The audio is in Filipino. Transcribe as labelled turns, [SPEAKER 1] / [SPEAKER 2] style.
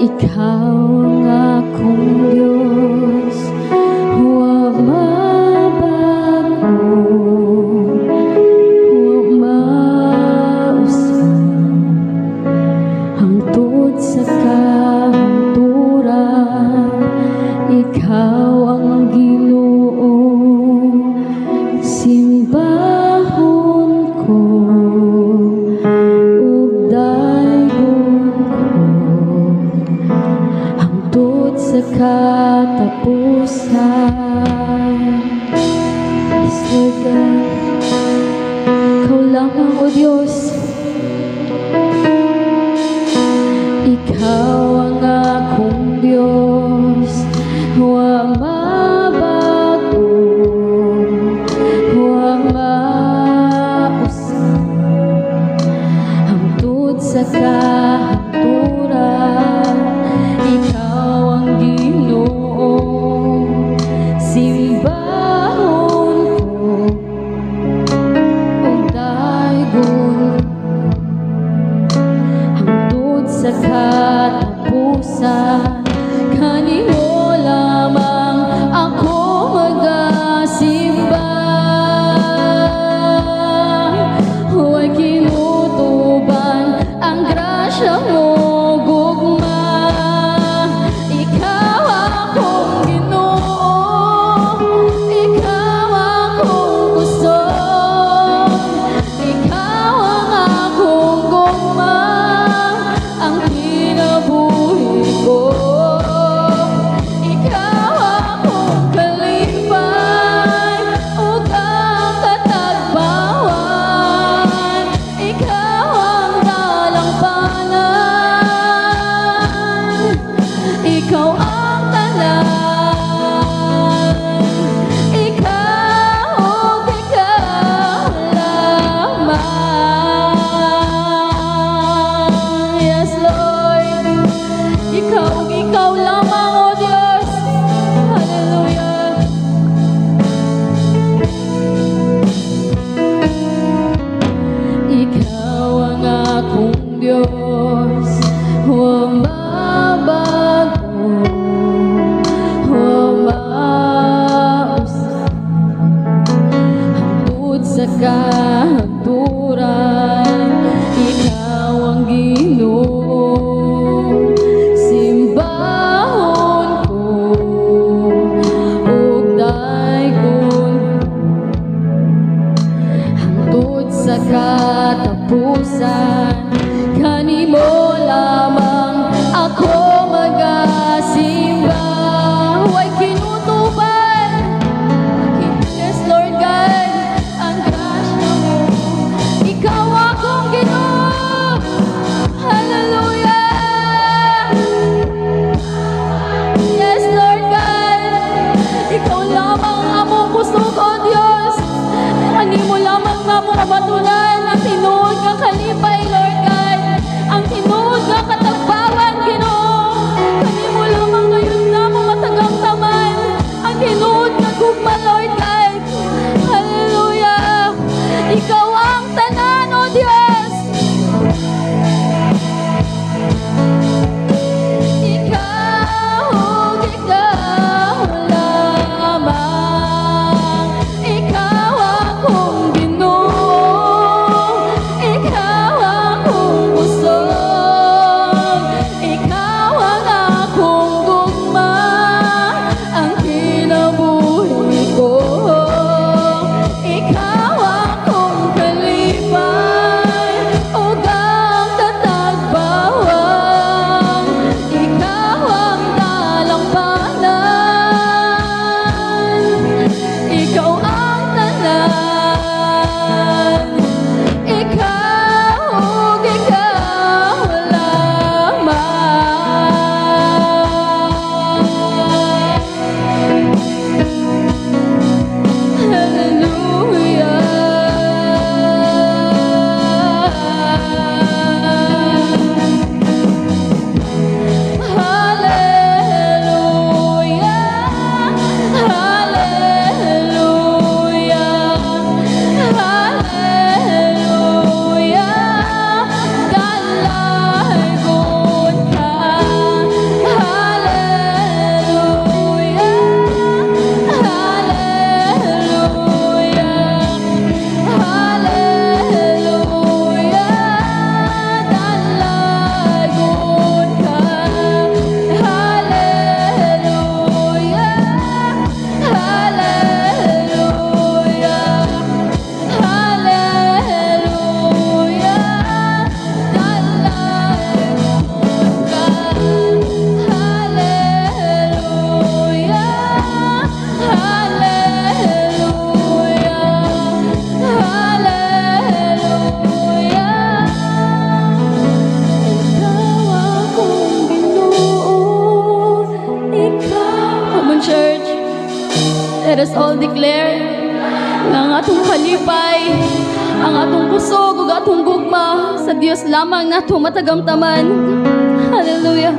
[SPEAKER 1] Ikaw ang akong Diyos, huwag mabago, huwag mausap, hangtod sa kahangturan. Ikaw ang Ginoo, simbahon ko, ug daygon ko, sa katapusan. Yes, Lord God, Ikaw lamang, O Diyos. Ikaw ang akong Diyos, huwag mabago, huwag mausap, hangtod sa kahangturan. Ikaw ang Ginoo, simbahon ko, ug daygon hangtod sa katapusan. Kanimo lamang ako magasimba, huwag kinutuban ang grasya mo. Ikaw ang tanan, ikaw lamang. Yes, Lord, ikaw lamang, O Diyos. Hallelujah. Ikaw ang akong Diyos, huwag mabago, huwag mausap, hangtod sa kahangturan. Ikaw ang Ginoo, simbahon ko, ug daygon hangtod sa katapusan. Kanimo lamang Let us all declare nga ang atong kalipay, ang atong kusog ug atong gugma sa Dios lamang nato matagamtaman. Hallelujah.